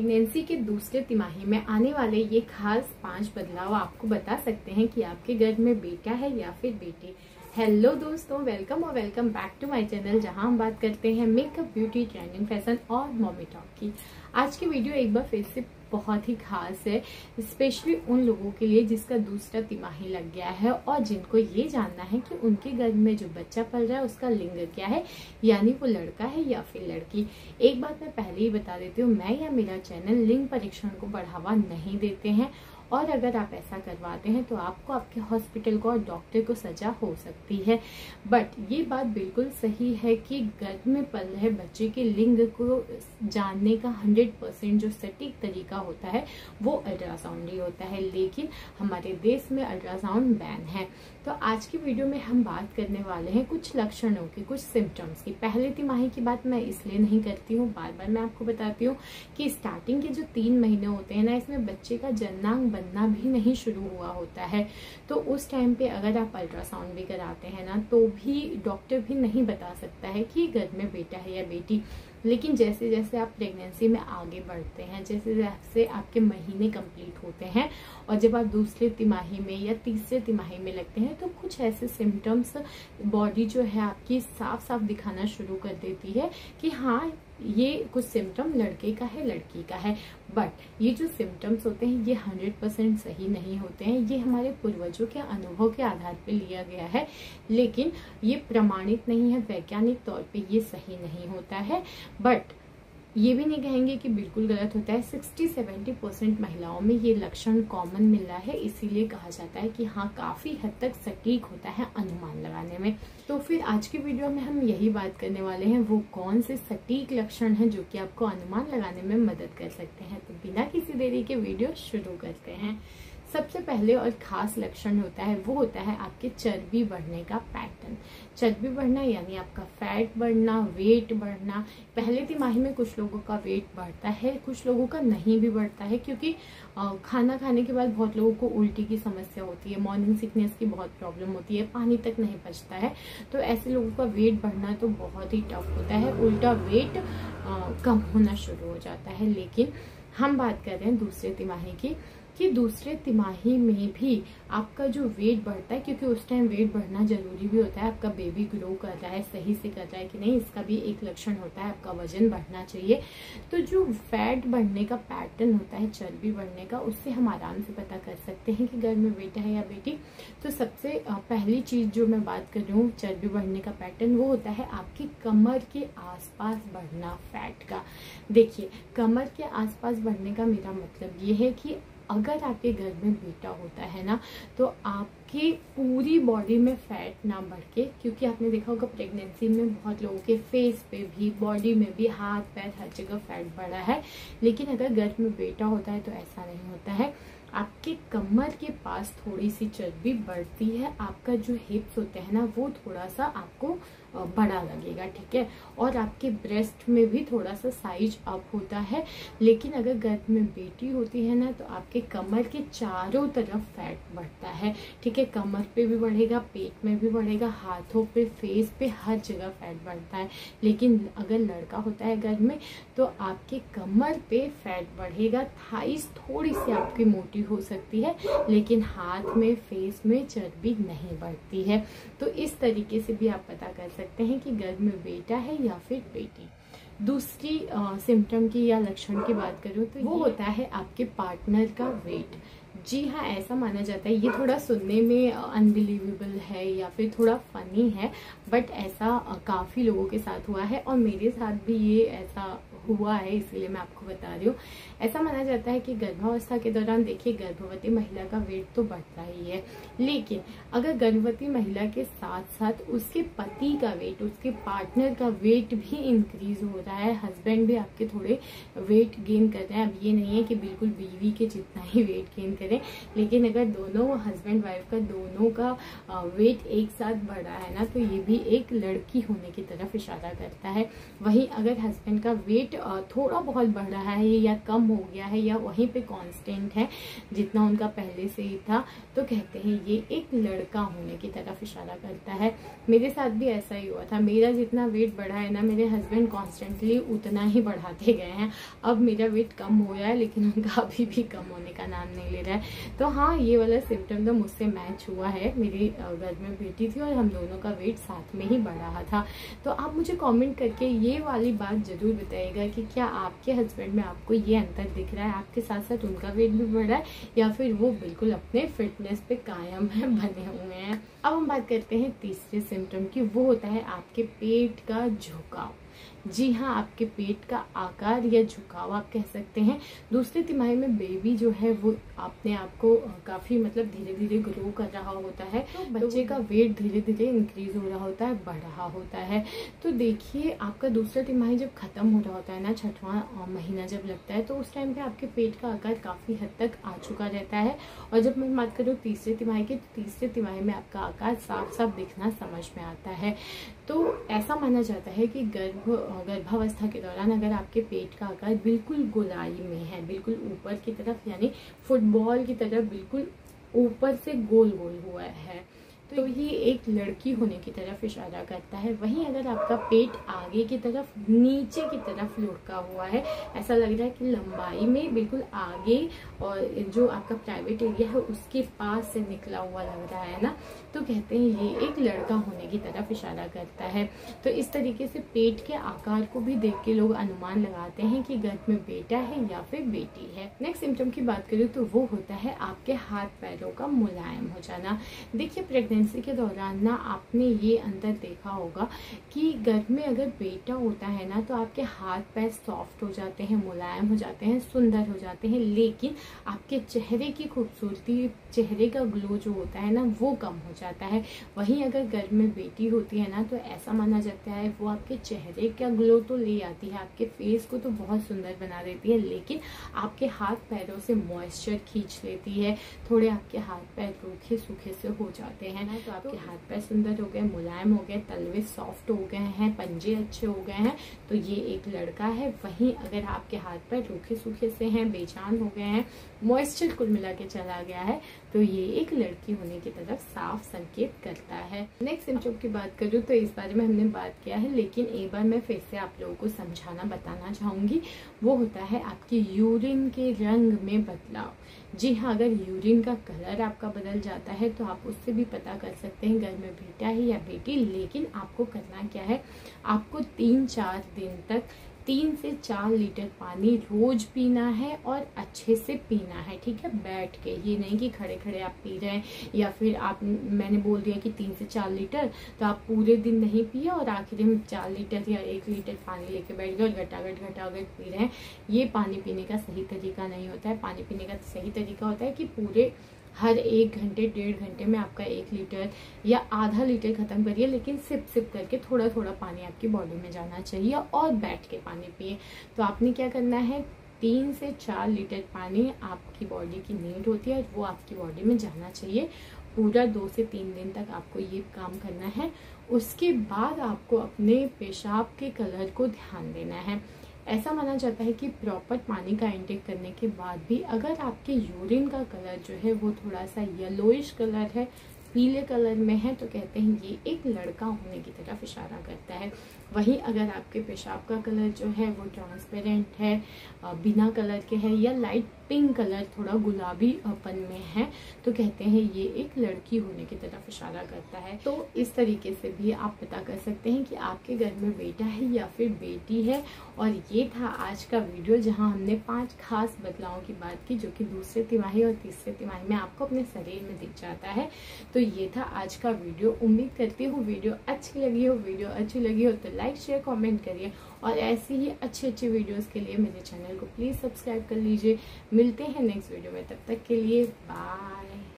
Pregnancy के दूसरे तिमाही में आने वाले ये खास 5 बदलाव आपको बता सकते हैं कि आपके गर्भ में बेटा है या फिर बेटी। हेलो दोस्तों, वेलकम और welcome back to my channel, जहां हम बात करते हैं मेकअप, ब्यूटी, ट्रेंडिंग, फैशन और मॉमी टॉक की। आज की वीडियो एक बार फिर से बहुत ही खास है, स्पेशली उन लोगों के लिए जिसका दूसरा तिमाही लग गया है और जिनको ये जानना है कि उनके गर्भ में जो बच्चा पल रहा है उसका लिंग क्या है, यानी वो लड़का है या फिर लड़की। एक बात मैं पहले ही बता देती हूँ, मैं या मेरा चैनल लिंग परीक्षण को बढ़ावा नहीं देते हैं, और अगर आप ऐसा करवाते हैं तो आपको, आपके हॉस्पिटल को और डॉक्टर को सजा हो सकती है। बट ये बात बिल्कुल सही है कि गर्भ में पल रहे बच्चे के लिंग को जानने का 100% जो सटीक तरीका होता है वो अल्ट्रासाउंड ही होता है, लेकिन हमारे देश में अल्ट्रासाउंड बैन है। तो आज की वीडियो में हम बात करने वाले हैं कुछ लक्षणों की, कुछ सिम्टम्स की। पहले तिमाही की बात मैं इसलिए नहीं करती हूँ, बार बार मैं आपको बताती हूँ कि स्टार्टिंग के जो 3 महीने होते हैं ना, इसमें बच्चे का जन्नांग बनना भी नहीं शुरू हुआ होता है। तो उस टाइम पे अगर आप अल्ट्रासाउंड भी कराते हैं ना, तो भी डॉक्टर भी नहीं बता सकता है कि गर्भ में बेटा है या बेटी। लेकिन जैसे जैसे आप प्रेगनेंसी में आगे बढ़ते हैं, जैसे जैसे आपके महीने कंप्लीट होते हैं और जब आप दूसरे तिमाही में या तीसरे तिमाही में लगते हैं, तो कुछ ऐसे सिम्टम्स बॉडी जो है आपकी साफ साफ दिखाना शुरू कर देती है कि हाँ, ये कुछ सिम्टम लड़के का है, लड़की का है। बट ये जो सिम्टम्स होते हैं ये 100% सही नहीं होते हैं। ये हमारे पूर्वजों के अनुभव के आधार पर लिया गया है, लेकिन ये प्रमाणित नहीं है, वैज्ञानिक तौर पे ये सही नहीं होता है। बट ये भी नहीं कहेंगे कि बिल्कुल गलत होता है। 60-70% महिलाओं में ये लक्षण कॉमन मिल रहा है, इसीलिए कहा जाता है कि हाँ, काफी हद तक सटीक होता है अनुमान लगाने में। तो फिर आज की वीडियो में हम यही बात करने वाले हैं, वो कौन से सटीक लक्षण हैं जो कि आपको अनुमान लगाने में मदद कर सकते हैं। तो बिना किसी देरी के वीडियो शुरू करते हैं। सबसे पहले और खास लक्षण होता है वो होता है आपके चर्बी बढ़ने का पैटर्न। चर्बी बढ़ना यानी आपका फैट बढ़ना, वेट बढ़ना। पहले तिमाही में कुछ लोगों का वेट बढ़ता है, कुछ लोगों का नहीं भी बढ़ता है, क्योंकि खाना खाने के बाद बहुत लोगों को उल्टी की समस्या होती है, मॉर्निंग सिकनेस की बहुत प्रॉब्लम होती है, पानी तक नहीं पचता है। तो ऐसे लोगों का वेट बढ़ना तो बहुत ही टफ होता है, उल्टा वेट कम होना शुरू हो जाता है। लेकिन हम बात कर रहे हैं दूसरे तिमाही की, कि दूसरे तिमाही में भी आपका जो वेट बढ़ता है, क्योंकि उस टाइम वेट बढ़ना जरूरी भी होता है, आपका बेबी ग्रो कर रहा है, सही से कर रहा है कि नहीं, इसका भी एक लक्षण होता है, आपका वजन बढ़ना चाहिए। तो जो फैट बढ़ने का पैटर्न होता है, चर्बी बढ़ने का, उससे हम आराम से पता कर सकते हैं कि गर्भ में बेटा है या बेटी। तो सबसे पहली चीज जो मैं बात कर रही हूँ चर्बी बढ़ने का पैटर्न, वो होता है आपकी कमर के आसपास बढ़ना फैट का। देखिए, कमर के आसपास बढ़ने का मेरा मतलब ये है कि अगर आपके गर्भ में बेटा होता है ना, तो आपकी पूरी बॉडी में फैट ना बढ़ के, क्योंकि आपने देखा होगा प्रेगनेंसी में बहुत लोगों के फेस पे भी, बॉडी में भी, हाथ पैर हर जगह फैट बढ़ा है। लेकिन अगर गर्भ में बेटा होता है तो ऐसा नहीं होता है। आपके कमर के पास थोड़ी सी चर्बी बढ़ती है, आपका जो हिप्स होते हैं ना, वो थोड़ा सा आपको बड़ा लगेगा, ठीक है। और आपके ब्रेस्ट में भी थोड़ा सा साइज अप होता है। लेकिन अगर गर्भ में बेटी होती है ना, तो आपके कमर के चारों तरफ फैट बढ़ता है, ठीक है। कमर पे भी बढ़ेगा, पेट में भी बढ़ेगा, हाथों पे, फेस पे, हर जगह फैट बढ़ता है। लेकिन अगर लड़का होता है गर्भ में, तो आपके कमर पे फैट बढ़ेगा, थाइस थोड़ी सी आपकी मोटी हो सकती है, लेकिन हाथ में, फेस में चर्बी नहीं बढ़ती है। तो इस तरीके से भी आप पता कर सकते हैं कि गर्भ में बेटा है या फिर बेटी। दूसरी सिम्टम की या लक्षण की बात करूँ तो वो होता है आपके पार्टनर का वेट। जी हाँ, ऐसा माना जाता है, ये थोड़ा सुनने में अनबिलीवेबल है या फिर थोड़ा फनी है, बट ऐसा काफी लोगों के साथ हुआ है और मेरे साथ भी ये ऐसा हुआ है, इसलिए मैं आपको बता रही हूँ। ऐसा माना जाता है कि गर्भावस्था के दौरान, देखिए, गर्भवती महिला का वेट तो बढ़ता ही है, लेकिन अगर गर्भवती महिला के साथ साथ उसके पति का वेट, उसके पार्टनर का वेट भी इंक्रीज हो रहा है, हस्बैंड भी आपके थोड़े वेट गेन कर रहे हैं। अब ये नहीं है कि बिल्कुल बीवी के जितना ही वेट गेन करें, लेकिन अगर दोनों हस्बैंड वाइफ का, दोनों का वेट एक साथ बढ़ा है ना, तो ये भी एक लड़की होने की तरफ इशारा करता है। वहीं अगर हस्बैंड का वेट वेट थोड़ा बहुत बढ़ रहा है या कम हो गया है या वहीं पे कांस्टेंट है जितना उनका पहले से ही था, तो कहते हैं ये एक लड़का होने की तरफ इशारा करता है। मेरे साथ भी ऐसा ही हुआ था। मेरा जितना वेट बढ़ा है ना, मेरे हस्बैंड कॉन्स्टेंटली उतना ही बढ़ाते गए हैं। अब मेरा वेट कम हो रहा है लेकिन उनका अभी भी कम होने का नाम नहीं ले रहा है। तो हाँ, ये वाला सिम्टम तो मुझसे मैच हुआ है। मेरी घर में बेटी थी और हम दोनों का वेट साथ में ही बढ़ रहा था। तो आप मुझे कमेंट करके ये वाली बात जरूर बताइएगा कि क्या आपके हस्बैंड में आपको ये अंतर दिख रहा है, आपके साथ साथ उनका वेट भी बढ़ रहा है या फिर वो बिल्कुल अपने फिटनेस पे कायम है, बने हुए हैं। अब हम बात करते हैं तीसरे सिम्टम की। वो होता है आपके पेट का झुकाव। जी हाँ, आपके पेट का आकार या झुकाव आप कह सकते हैं। दूसरी तिमाही में बेबी जो है वो अपने आप को काफी मतलब धीरे धीरे ग्रो कर रहा होता है, तो बच्चे का वेट धीरे धीरे इंक्रीज हो रहा होता है, बढ़ रहा होता है। तो देखिए, आपका दूसरा तिमाही जब खत्म हो रहा होता है ना, 6वां महीना जब लगता है, तो उस टाइम पे आपके पेट का आकार काफी हद तक आ चुका रहता है। और जब मैं बात करूँ तीसरे तिमाही की, तो तीसरे तिमाही में आपका आकार साफ साफ दिखना समझ में आता है। तो ऐसा माना जाता है कि गर्भावस्था के दौरान अगर आपके पेट का आकार बिल्कुल गोलाई में है, बिल्कुल ऊपर की तरफ, यानी फुटबॉल की तरफ बिल्कुल ऊपर से गोल गोल हुआ है, तो ये एक लड़की होने की तरफ इशारा करता है। वहीं अगर आपका पेट आगे की तरफ नीचे की तरफ लुढ़का हुआ है, ऐसा लग रहा है कि लंबाई में बिल्कुल आगे और जो आपका प्राइवेट एरिया है उसके पास से निकला हुआ लग रहा है ना, तो कहते हैं ये एक लड़का होने की तरफ इशारा करता है। तो इस तरीके से पेट के आकार को भी देख के लोग अनुमान लगाते हैं कि गर्भ में बेटा है या फिर बेटी है। नेक्स्ट सिम्टम की बात करें तो वो होता है आपके हाथ पैरों का मुलायम हो जाना। देखिए, प्रेगनेंसी के दौरान ना आपने ये अंतर देखा होगा कि गर्भ में अगर बेटा होता है ना, तो आपके हाथ पैर सॉफ्ट हो जाते हैं, मुलायम हो जाते हैं, सुंदर हो जाते हैं, लेकिन आपके चेहरे की खूबसूरती, चेहरे का ग्लो जो होता है ना, वो कम हो जाता है। वहीं अगर गर्भ में बेटी होती है ना, तो ऐसा माना जाता है वो आपके चेहरे का ग्लो तो ले आती है, आपके फेस को तो बहुत सुंदर बना देती है, लेकिन आपके हाथ पैरों से मॉइस्चर खींच लेती है। थोड़े आपके हाथ पैर रूखे सूखे से हो जाते हैं ना, तो आपके हाथ पैर सुंदर हो गए, मुलायम हो गए, तलवे सॉफ्ट हो गए हैं, पंजे अच्छे हो गए हैं, तो ये एक लड़का है। वहीं अगर आपके हाथ पैर रूखे सूखे से हैं, बेजान हो गए हैं, मॉइस्चर कुल मिला के चला गया है, तो ये एक लड़की होने की तरफ साफ संकेत करता है। नेक्स्ट सिम्टम की बात करूँ तो इस बारे में हमने बात किया है, लेकिन एक बार मैं फिर से आप लोगों को समझाना बताना चाहूंगी। वो होता है आपके यूरिन के रंग में बदलाव। जी हाँ, अगर यूरिन का कलर आपका बदल जाता है तो आप उससे भी पता कर सकते हैं घर में बेटा है या बेटी। लेकिन आपको करना क्या है, आपको 3-4 दिन तक 3 से 4 लीटर पानी रोज पीना है और अच्छे से पीना है, ठीक है, बैठ के। ये नहीं कि खड़े खड़े आप पी रहे हैं, या फिर आप, मैंने बोल दिया कि 3 से 4 लीटर, तो आप पूरे दिन नहीं पिए और आखिरी में 4 लीटर या 1 लीटर पानी लेके बैठ गए और घटाघट पी रहे हैं। ये पानी पीने का सही तरीका नहीं होता है। पानी पीने का सही तरीका होता है कि पूरे हर 1 घंटे 1.5 घंटे में आपका 1 लीटर या आधा लीटर खत्म करिए, लेकिन सिप सिप करके थोड़ा थोड़ा पानी आपकी बॉडी में जाना चाहिए और बैठ के पानी पिए। तो आपने क्या करना है, 3 से 4 लीटर पानी आपकी बॉडी की नीड होती है, वो आपकी बॉडी में जाना चाहिए। पूरा 2 से 3 दिन तक आपको ये काम करना है। उसके बाद आपको अपने पेशाब के कलर को ध्यान देना है। ऐसा माना जाता है कि प्रॉपर पानी का इंटेक करने के बाद भी अगर आपके यूरिन का कलर जो है वो थोड़ा सा येलोइश कलर है, पीले कलर में है, तो कहते हैं ये एक लड़का होने की तरफ इशारा करता है। वहीं अगर आपके पेशाब का कलर जो है वो ट्रांसपेरेंट है, बिना कलर के है, या लाइट पिंक कलर थोड़ा गुलाबी अपन में है, तो कहते हैं ये एक लड़की होने की तरफ इशारा करता है। तो इस तरीके से भी आप पता कर सकते हैं कि आपके घर में बेटा है या फिर बेटी है। और ये था आज का वीडियो, जहां हमने 5 खास बदलावों की बात की जो कि दूसरे तिमाही और तीसरे तिमाही में आपको अपने शरीर में दिख जाता है। तो ये था आज का वीडियो। उम्मीद करती हूँ वीडियो अच्छी लगी हो। वीडियो अच्छी लगी हो तो लाइक शेयर कमेंट करिए, और ऐसी ही अच्छे वीडियोस के लिए मेरे चैनल को प्लीज सब्सक्राइब कर लीजिए। मिलते हैं नेक्स्ट वीडियो में, तब तक के लिए बाय।